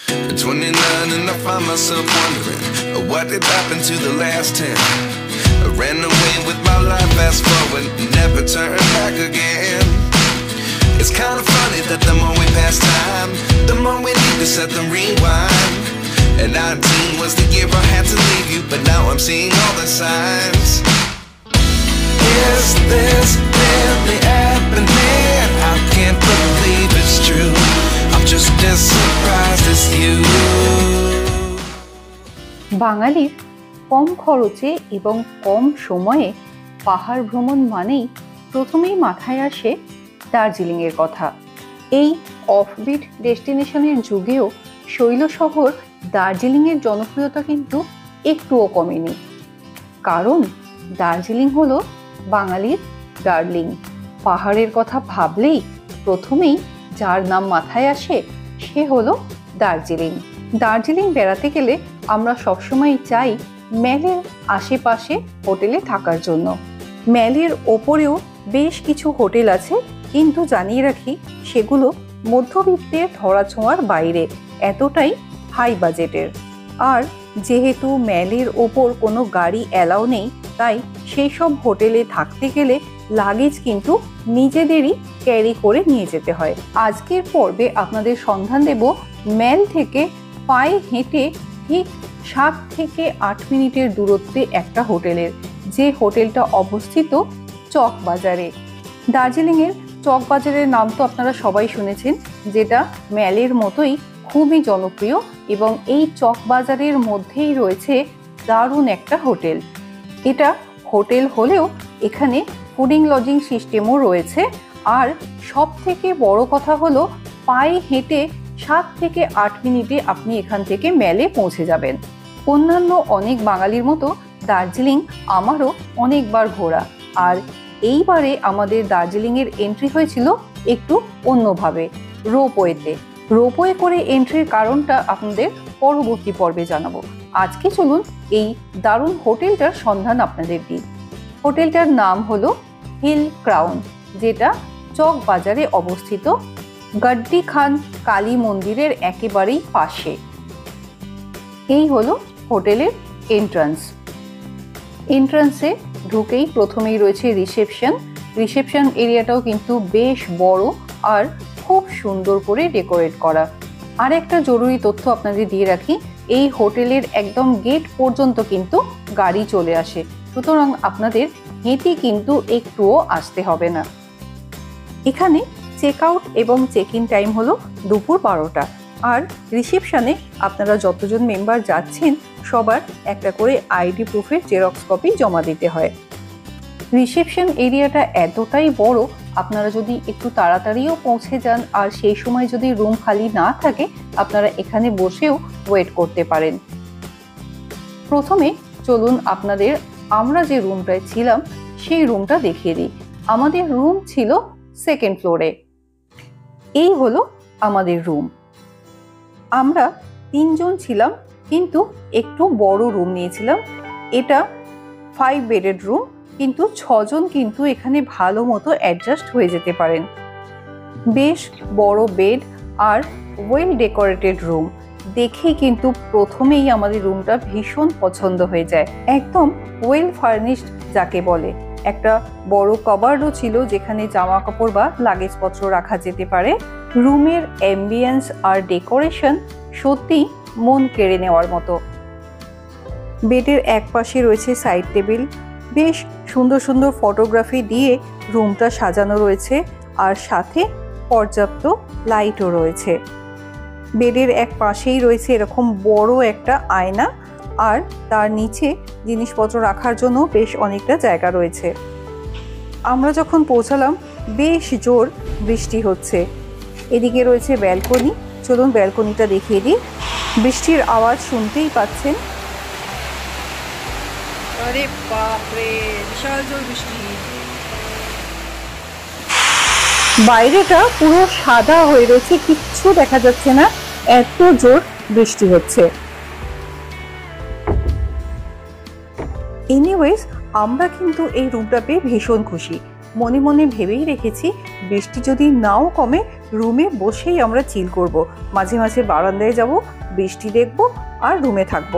At 29 and I find myself wondering what did happen to the last 10. I ran away with my life, fast forward, never turn back again. It's kind of funny that the more we pass time, the more we need to set them rewind. And 19 was the year I had to leave you, but now I'm seeing all the signs. Is this really happening? I can't believe it's true. I'm just as surprised as you. বাঙালির কম খরচে এবং কম সময়ে পাহাড় ভ্রমণ মানেই প্রথমেই মাথায় আসে দার্জিলিংয়ের কথা। এই অফবিট ডেস্টিনেশনের যুগেও শৈল শহর দার্জিলিংয়ের জনপ্রিয়তা কিন্তু একটুও কমেনি, কারণ দার্জিলিং হলো বাঙালির ডার্লিং। পাহাড়ের কথা ভাবলেই প্রথমেই যার নাম মাথায় আসে সে হলো দার্জিলিং। দার্জিলিং বেড়াতে গেলে আমরা সবসময় চাই ম্যালের আশেপাশে হোটেলে থাকার জন্য। ম্যালের ওপরেও বেশ কিছু হোটেল আছে, কিন্তু জানিয়ে রাখি সেগুলো মধ্যবিত্তের ধরাছোঁয়ার বাইরে, এতটাই হাই বাজেটের। আর যেহেতু ম্যালের ওপর কোনো গাড়ি অ্যালাউ নেই, তাই সেই সব হোটেলে থাকতে গেলে লাগেজ কিন্তু নিজেদেরই ক্যারি করে নিয়ে যেতে হয়। আজকের পর্বে আপনাদের সন্ধান দেব ম্যাল থেকে পায়ে হেঁটে ঠিক 7 থেকে 8 মিনিটের দূরত্বে একটা হোটেলের, যে হোটেলটা অবস্থিত চকবাজারে। দার্জিলিংয়ের চকবাজারের নাম তো আপনারা সবাই শুনেছেন, যেটা ম্যালের মতোই খুবই জনপ্রিয়, এবং এই চকবাজারের মধ্যেই রয়েছে দারুণ একটা হোটেল। এটা হোটেল হলেও এখানে ফুডিং লজিং সিস্টেমও রয়েছে। আর সব থেকে বড় কথা হলো পায়ে হেঁটে 7 থেকে 8 মিনিটে আপনি এখান থেকে ম্যালে পৌঁছে যাবেন। অন্যান্য অনেক বাঙালির মতো দার্জিলিং আমারও অনেকবার ঘোরা, আর এইবারে আমাদের দার্জিলিংয়ের এন্ট্রি হয়েছিল একটু অন্যভাবে, রোপওয়েতে। রোপওয়ে করে এন্ট্রির কারণটা আপনাদের পরবর্তী পর্বে জানাবো। আজকে চলুন এই দারুণ হোটেলটার সন্ধান আপনাদের দিই। হোটেলটার নাম হলো হিল ক্রাউন, যেটা চকবাজারে অবস্থিত, গড্ডি খান কালী মন্দিরের একেবারেই পাশে। এই হলো হোটেলের এন্ট্রান্সে ঢুকেই প্রথমেই রয়েছে রিসেপশন এরিয়াটাও কিন্তু বেশ বড় আর খুব সুন্দর করে ডেকোরেট করা। আর একটা জরুরি তথ্য আপনাদের দিয়ে রাখি, এই হোটেলের একদম গেট পর্যন্ত কিন্তু গাড়ি চলে আসে, সুতরাং আপনাদের হেঁটে কিন্তু একটুও আসতে হবে না। এখানে চেক আউট এবং চেক ইন টাইম হলো দুপুর 12টা। আর রিসেপশনে আপনারা যতজন মেম্বার যাচ্ছেন সবার একটা করে আইডি প্রুফের জেরক্স কপি জমা দিতে হয়। রিসেপশন এরিয়াটা এতটাই বড়, আপনারা যদি একটু তাড়াতাড়িও পৌঁছে যান আর সেই সময় যদি রুম খালি না থাকে, আপনারা এখানে বসেও ওয়েট করতে পারেন। প্রথমে চলুন আপনাদের আমরা যে রুমটায় ছিলাম সেই রুমটা দেখিয়ে দিই। আমাদের রুম ছিল 2nd ফ্লোরে। এই হলো আমাদের রুম। আমরা 3 জন ছিলাম, কিন্তু একটু বড় রুম নিয়েছিলাম। এটা 5 বেডেড রুম, কিন্তু 6 জন কিন্তু এখানে ভালো মতো অ্যাডজাস্ট হয়ে যেতে পারেন। বেশ বড় bed are well decorated room দেখেই কিন্তু প্রথমেই আমাদের রুমটা ভীষণ পছন্দ হয়ে যায়। একদম ওয়েল ফার্নিশড যাকে বলে। একটা বড় কভারও ছিল, যেখানে জামা কাপড় বা লাগেজপত্র রাখা যেতে পারে। রুমের অ্যাম্বিয়েন্স আর ডেকোরেশন সত্যি মন কেড়ে নেওয়ার মতো। বেডের এক পাশে রয়েছে সাইড টেবিল, বেশ সুন্দর সুন্দর ফটোগ্রাফি দিয়ে রুমটা সাজানো রয়েছে, আর সাথে পর্যাপ্ত লাইটও রয়েছে। বেডের এক পাশেই রয়েছে এরকম বড় একটা আয়না, আর তার নিচে জিনিসপত্র রাখার জন্য বেশ অনেকটা জায়গা রয়েছে। আমরা যখন পৌঁছালাম বেশ জোর বৃষ্টি হচ্ছে। এদিকে রয়েছে ব্যালকনি, চলুন ব্যালকনিটা দেখিয়ে দিই। বৃষ্টির আওয়াজ শুনতেই পাচ্ছেন। আরে বাপরে, বিশাল জোর বৃষ্টি। বাইরেটা পুরো সাদা হয়ে রয়েছে, কিচ্ছু দেখা যাচ্ছে না, এত জোর বৃষ্টি হচ্ছে। এনিওয়েজ, আমরা কিন্তু এই রুমটা পেয়ে ভীষণ খুশি। মনে মনে ভেবেই রেখেছি বৃষ্টি যদি নাও কমে রুমে বসেই আমরা চিল করব। মাঝে মাঝে বারান্দায় যাব, বৃষ্টি দেখব আর রুমে থাকব।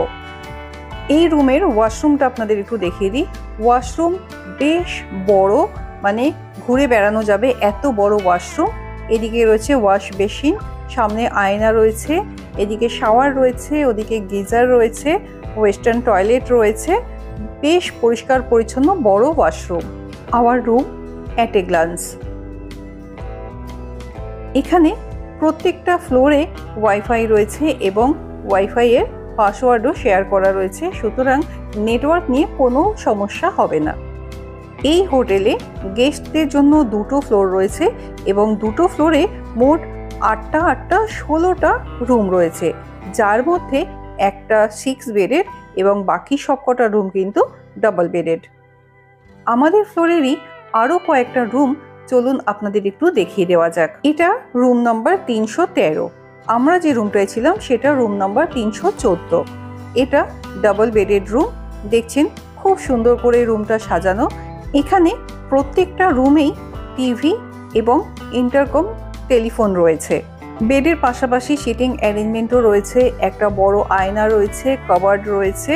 এই রুমের ওয়াশরুমটা আপনাদের একটু দেখিয়ে দিই। ওয়াশরুম বেশ বড়, মানে ঘুরে বেড়ানো যাবে এত বড় ওয়াশরুম। এদিকে রয়েছে ওয়াশ বেসিন, সামনে আয়না রয়েছে, এদিকে শাওয়ার রয়েছে, ওদিকে গিজার রয়েছে, ওয়েস্টার্ন টয়লেট রয়েছে। বেশ পরিষ্কার পরিচ্ছন্ন বড় washroom. Our room at a glance. এখানে প্রত্যেকটা ফ্লোরে ওয়াইফাই রয়েছে এবং ওয়াইফাই এর পাসওয়ার্ডও শেয়ার করা রয়েছে, সুতরাং নেটওয়ার্ক নিয়ে কোনো সমস্যা হবে না। এই হোটেলে গেস্টদের জন্য দুটো ফ্লোর রয়েছে এবং দুটো ফ্লোরে মোট 8টা 16টা রুম রয়েছে, যার মধ্যে একটা 6 বেডের এবং বাকি সবকটা রুম কিন্তু ডাবল বেডেড। আমাদের ফ্লোরেরই আরও কয়েকটা রুম চলুন আপনাদের একটু দেখিয়ে দেওয়া যাক। এটা রুম নাম্বার 313। আমরা যে রুমটায় ছিলাম সেটা রুম নাম্বার 314। এটা ডাবল বেডেড রুম। দেখছেন খুব সুন্দর করে রুমটা সাজানো। এখানে প্রত্যেকটা রুমেই টিভি এবং ইন্টারকম টেলিফোন রয়েছে। বেডের পাশাপাশি সিটিং অ্যারেঞ্জমেন্টও রয়েছে, একটা বড় আয়না রয়েছে, কাবার্ড রয়েছে।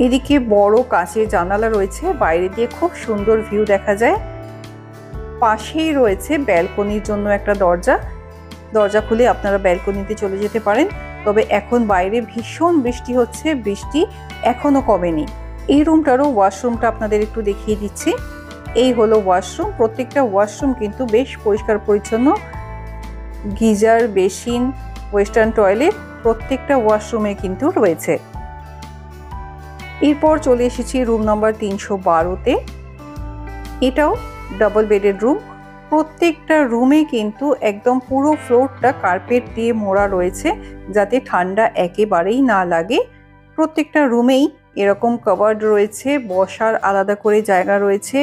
এদিকে বড় কাঁচের জানালা রয়েছে, বাইরে দিয়ে খুব সুন্দর ভিউ দেখা যায়। পাশেই রয়েছে ব্যালকনির জন্য একটা দরজা। দরজা খুলে আপনারা ব্যালকনিতে চলে যেতে পারেন। তবে এখন বাইরে ভীষণ বৃষ্টি হচ্ছে, বৃষ্টি এখনো কমেনি। এই রুমটারও ওয়াশরুমটা আপনাদের একটু দেখিয়ে দিচ্ছি। এই হলো ওয়াশরুম। প্রত্যেকটা ওয়াশরুম কিন্তু বেশ পরিষ্কার পরিচ্ছন্ন। গিজার, বেসিন, ওয়েস্টার্ন টয়লেট প্রত্যেকটা ওয়াশরুমে কিন্তু রয়েছে। এরপর চলে এসেছি রুম নাম্বার 312-তে। এটাও ডাবল বেডেড রুম। প্রত্যেকটা রুমে কিন্তু একদম পুরো ফ্লোরটা কার্পেট দিয়ে মোড়া রয়েছে, যাতে ঠান্ডা একেবারেই না লাগে। প্রত্যেকটা রুমেই এরকম কাবার্ড রয়েছে, বসার আলাদা করে জায়গা রয়েছে।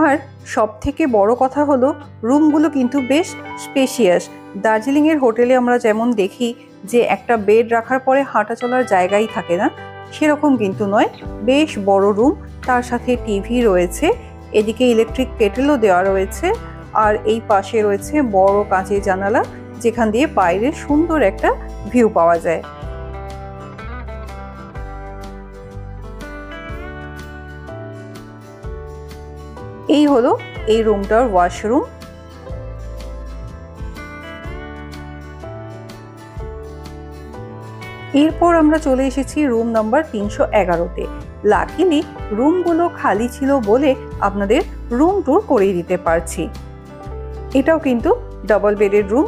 আর সব থেকে বড় কথা হলো রুমগুলো কিন্তু বেশ স্পেশিয়াস। দার্জিলিংয়ের হোটেলে আমরা যেমন দেখি যে একটা বেড রাখার পরে হাঁটা চলার জায়গাই থাকে না, সেরকম কিন্তু নয়। বেশ বড় রুম, তার সাথে টিভি রয়েছে, এদিকে ইলেকট্রিক কেটেলও দেওয়া রয়েছে। আর এই পাশে রয়েছে বড় কাঁচের জানালা, যেখান দিয়ে বাইরে সুন্দর একটা ভিউ পাওয়া যায়। এই হলো এই রুমটার ওয়াশরুম। এরপর আমরা চলে এসেছি রুম নাম্বার 311-তে। লাকিলি রুমগুলো খালি ছিল বলে আপনাদের রুম ট্যুর করিয়ে দিতে পারছি। এটাও কিন্তু ডাবল বেডের রুম।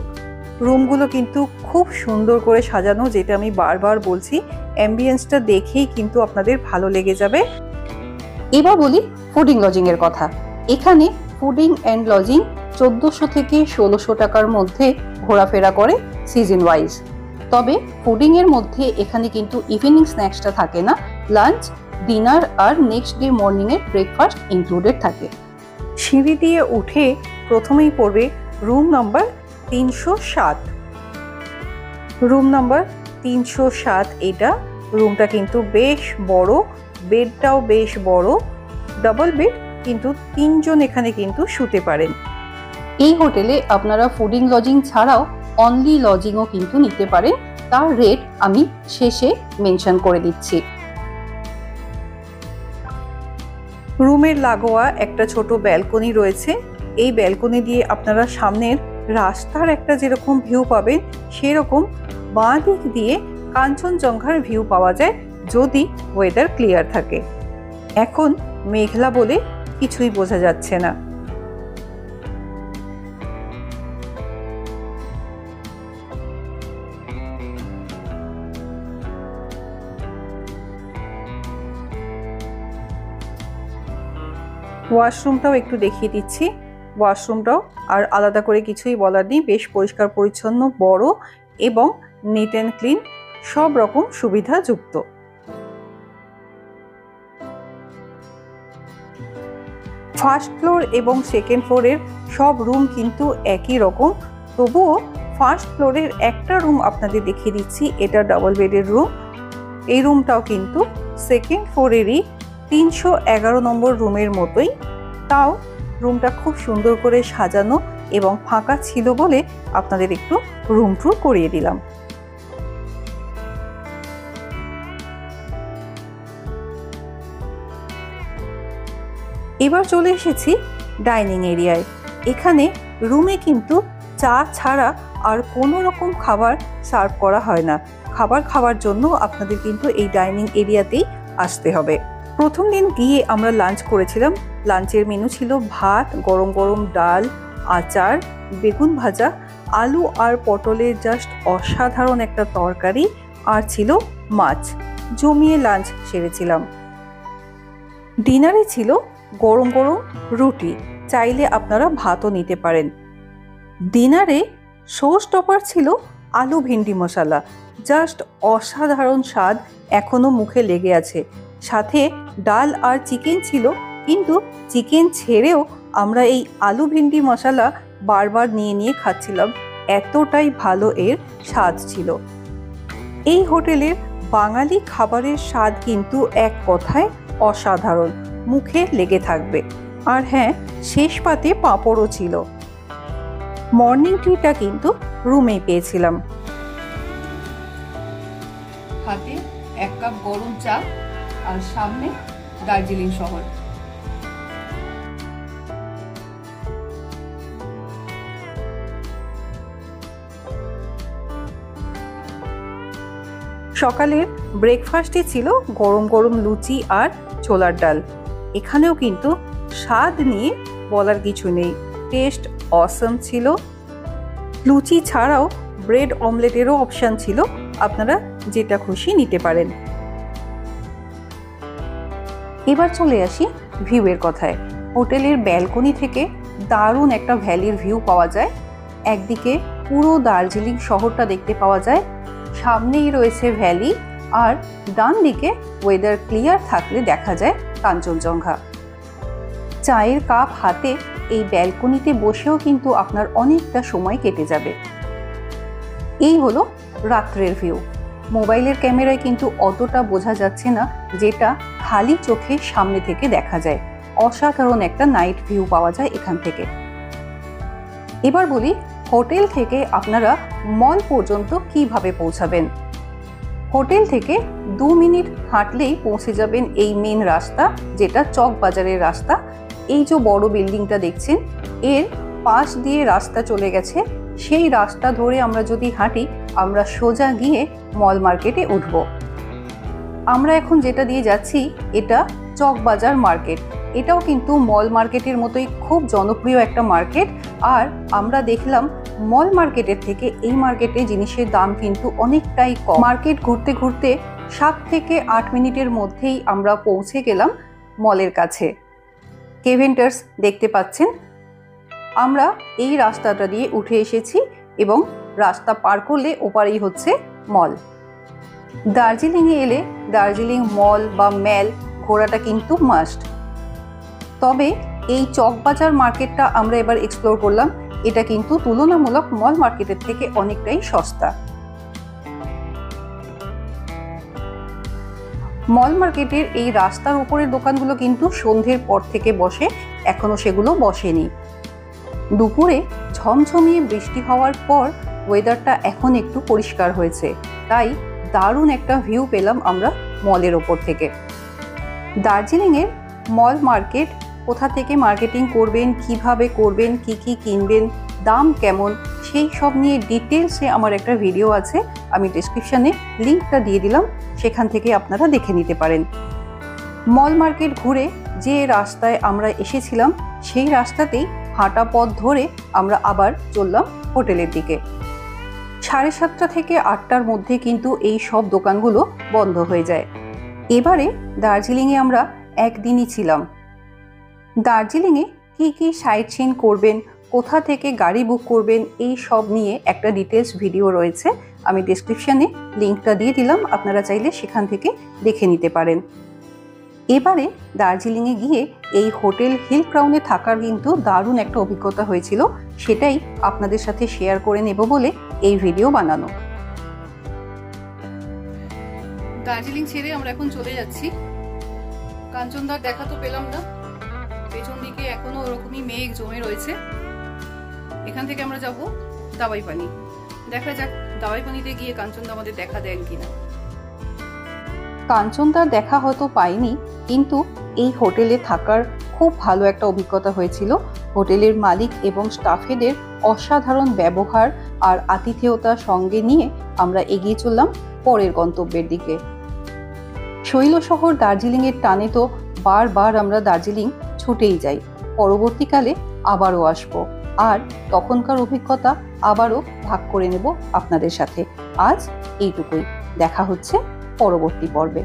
রুমগুলো কিন্তু খুব সুন্দর করে সাজানো, যেটা আমি বারবার বলছি। অ্যাম্বিয়েন্সটা দেখেই কিন্তু আপনাদের ভালো লেগে যাবে। এবার বলি ফুডিং লজিং এর কথা। এখানে ফুডিং অ্যান্ড লজিং 1400 থেকে 1600 টাকার মধ্যে ঘোরাফেরা করে সিজন ওয়াইজ। তবে ফুডিং এর মধ্যে এখানে কিন্তু ইভিনিং স্ন্যাক্সটা থাকে না, লাঞ্চ, ডিনার আর নেক্সট ডে মর্নিং এর ব্রেকফাস্ট ইনক্লুডেড থাকে। সিঁড়ি দিয়ে উঠে প্রথমেই পড়বে রুম নাম্বার 307। রুম নাম্বার 307 এটা। রুমটা কিন্তু বেশ বড়, বেডটাও বেশ বড়, ডাবল বেড, কিন্তু 3 জন এখানে কিন্তু শুতে পারেন। এই হোটেলে আপনারা ফুডিং লজিং ছাড়াও অনলি লজিংও কিন্তু নিতে পারেন। তার রেট আমি শেষে মেনশন করে দিচ্ছি। রুমের লাগোয়া একটা ছোট ব্যালকনি রয়েছে। এই ব্যালকনি দিয়ে আপনারা সামনের রাস্তার একটা যেরকম ভিউ পাবেন, সেরকম বাঁ দিক দিয়ে কাঞ্চনজঙ্ঘার ভিউ পাওয়া যায়, যদি ওয়েদার ক্লিয়ার থাকে। এখন মেঘলা বলে কিছুই বোঝা যাচ্ছে না। ওয়াশরুমটাও একটু দেখিয়ে দিচ্ছি। ওয়াশরুমটাও আর আলাদা করে কিছুই বলার নেই, বেশ পরিষ্কার পরিচ্ছন্ন, বড় এবং নিট অ্যান্ড ক্লিন, সব রকম সুবিধা যুক্ত। ফার্স্ট ফ্লোর এবং সেকেন্ড ফ্লোরের সব রুম কিন্তু একই রকম, তবুও ফার্স্ট ফ্লোরের একটা রুম আপনাদের দেখিয়ে দিচ্ছি। এটা ডাবল বেডের রুম। এই রুমটাও কিন্তু সেকেন্ড ফ্লোরেরই 311 নম্বর রুমের মতোই, তাও রুমটা খুব সুন্দর করে সাজানো এবং ফাঁকা ছিল বলে আপনাদের একটু রুম ট্যুর করিয়ে দিলাম। এবার চলে এসেছি ডাইনিং এরিয়ায়। এখানে রুমে কিন্তু চা ছাড়া আর কোনো রকম খাবার সার্ভ করা হয় না। খাবার খাওয়ার জন্য আপনাদের কিন্তু এই ডাইনিং এরিয়াতেই আসতে হবে। প্রথম দিন গিয়ে আমরা লাঞ্চ করেছিলাম। লাঞ্চের মেনু ছিল ভাত, গরম গরম ডাল, আচার, বেগুন ভাজা, আলু আর পটলের জাস্ট অসাধারণ একটা তরকারি, আর ছিল মাছ। জমিয়ে লাঞ্চ সেরেছিলাম। ডিনারে ছিল গরম গরম রুটি, চাইলে আপনারা ভাতও নিতে পারেন। ডিনারে শো স্টপার ছিল আলু ভেন্ডি মশলা, জাস্ট অসাধারণ স্বাদ, এখনো মুখে লেগে আছে। সাথে ডাল আর চিকেন ছিল, কিন্তু চিকেন ছেড়েও আমরা এই আলু ভেন্ডি মশলা বারবার নিয়ে নিয়ে খাচ্ছিলাম, এতটাই ভালো এর স্বাদ ছিল। এই হোটেলের বাঙালি খাবারের স্বাদ কিন্তু এক কথায় অসাধারণ, মুখে লেগে থাকবে। আর হ্যাঁ, শেষ পাতে পাঁপড়ও ছিল। মর্নিং টিটা কিন্তু রুমেই পেয়েছিলাম। হাতে 1 কাপ গরম চা আর সামনে দার্জিলিং শহর। সকালের ব্রেকফাস্টে ছিল গরম গরম লুচি আর ছোলার ডাল। এখানেও কিন্তু স্বাদ নিয়ে বলার কিছু নেই, টেস্ট অসম ছিল। লুচি ছাড়াও ব্রেড অমলেটেরও অপশান ছিল, আপনারা যেটা খুশি নিতে পারেন। এবার চলে আসি ভিউয়ের কথায়। হোটেলের ব্যালকনি থেকে দারুণ একটা ভ্যালির ভিউ পাওয়া যায়। একদিকে পুরো দার্জিলিং শহরটা দেখতে পাওয়া যায়, সামনেই রয়েছে ভ্যালি, আর ডান দিকে ওয়েদার ক্লিয়ার থাকলে দেখা যায় কাঞ্চনজঙ্ঘা। চায়ের কাপ হাতে এই ব্যালকনিতে বসেও কিন্তু আপনার অনেকটা সময় কেটে যাবে। এই হলো রাত্রের ভিউ। মোবাইলের ক্যামেরায় কিন্তু অতটা বোঝা যাচ্ছে না, যেটা খালি চোখে সামনে থেকে দেখা যায়। অসাধারণ একটা নাইট ভিউ পাওয়া যায় এখান থেকে। এবার বলি হোটেল থেকে আপনারা মল পর্যন্ত কিভাবে পৌঁছাবেন। হোটেল থেকে 2 মিনিট হাঁটলেই পৌঁছে যাবেন এই মেন রাস্তা, যেটা চক বাজারের রাস্তা। এই যে বড় বিল্ডিংটা দেখছেন, এর পাশ দিয়ে রাস্তা চলে গেছে। সেই রাস্তা ধরে আমরা যদি হাঁটি, আমরা সোজা গিয়ে মল মার্কেটে উঠব। আমরা এখন যেটা দিয়ে যাচ্ছি এটা চক বাজার মার্কেট। এটাও কিন্তু মল মার্কেটের মতোই খুব জনপ্রিয় একটা মার্কেট। আর আমরা দেখলাম মল মার্কেটের থেকে এই মার্কেটে জিনিসের দাম কিন্তু অনেকটাই কম। মার্কেট ঘুরতে ঘুরতে 7 থেকে 8 মিনিটের মধ্যেই আমরা পৌঁছে গেলাম মলের কাছে। কেভেন্টার্স দেখতে পাচ্ছেন, আমরা এই রাস্তাটা দিয়ে উঠে এসেছি এবং রাস্তা পার করলে ওপারেই হচ্ছে মল। দার্জিলিংয়ে এলে দার্জিলিং মল বা মেল ঘোরাটা কিন্তু মাস্ট। তবে এই চকবাজার মার্কেটটা আমরা এবার এক্সপ্লোর করলাম। এটা কিন্তু তুলনামূলক মল মার্কেটের থেকে অনেকটাই সস্তা। মল মার্কেটের এই রাস্তার উপরের দোকানগুলো কিন্তু সন্ধ্যের পর থেকে বসে, এখনো সেগুলো বসেনি। দুপুরে ঝমঝমিয়ে বৃষ্টি হওয়ার পর ওয়েদারটা এখন একটু পরিষ্কার হয়েছে, তাই দারুণ একটা ভিউ পেলাম আমরা মলের ওপর থেকে। দার্জিলিংয়ের মল মার্কেট, কোথা থেকে মার্কেটিং করবেন, কিভাবে করবেন, কি কি কিনবেন, দাম কেমন, সেই সব নিয়ে ডিটেলসে আমার একটা ভিডিও আছে, আমি ডেসক্রিপশানে লিঙ্কটা দিয়ে দিলাম, সেখান থেকে আপনারা দেখে নিতে পারেন। মল মার্কেট ঘুরে যে রাস্তায় আমরা এসেছিলাম সেই রাস্তাতেই হাঁটা পথ ধরে আমরা আবার চললাম হোটেলের দিকে। 7:30 থেকে 8টার মধ্যে কিন্তু এই সব দোকানগুলো বন্ধ হয়ে যায়। এবারে দার্জিলিংয়ে আমরা একদিনই ছিলাম। দার্জিলিংয়ে কী কী সাইট সিন করবেন, কোথা থেকে গাড়ি বুক করবেন, এই সব নিয়ে একটা ডিটেলস ভিডিও রয়েছে, আমি ডেসক্রিপশানে লিঙ্কটা দিয়ে দিলাম, আপনারা চাইলে সেখান থেকে দেখে নিতে পারেন। এবারে দার্জিলিংয়ে গিয়ে এই হোটেল হিল ক্রাউনে থাকার কিন্তু দারুণ একটা অভিজ্ঞতা হয়েছিল, সেটাই আপনাদের সাথে শেয়ার করে নেব বলে এই ভিডিও বানানো। দার্জিলিং ছেড়ে আমরা এখন চলে যাচ্ছি। কাঞ্চনদার দেখা তো পেলাম না, পেছন দিকে এখনো ওরকমই মেঘ জমে রয়েছে। এখান থেকে আমরা যাব দাবাই পানি। দেখা যাক দাবাই পানিতে গিয়ে কাঞ্চনদা আমাদের দেখা দেন কিনা। কাঞ্চনদার দেখা হয়তো পাইনি, কিন্তু এই হোটেলে থাকার খুব ভালো একটা অভিজ্ঞতা হয়েছিল। হোটেলের মালিক এবং স্টাফেদের অসাধারণ ব্যবহার আর আতিথেয়তা সঙ্গে নিয়ে আমরা এগিয়ে চললাম পরের গন্তব্যের দিকে। শৈল শহর দার্জিলিংয়ের টানে তো বারবার আমরা দার্জিলিং ছুটেই যাই। পরবর্তীকালে আবারও আসবো, আর তখনকার অভিজ্ঞতা আবারও ভাগ করে নেব আপনাদের সাথে। আজ এইটুকুই, দেখা হচ্ছে পরবর্তী পর্বে।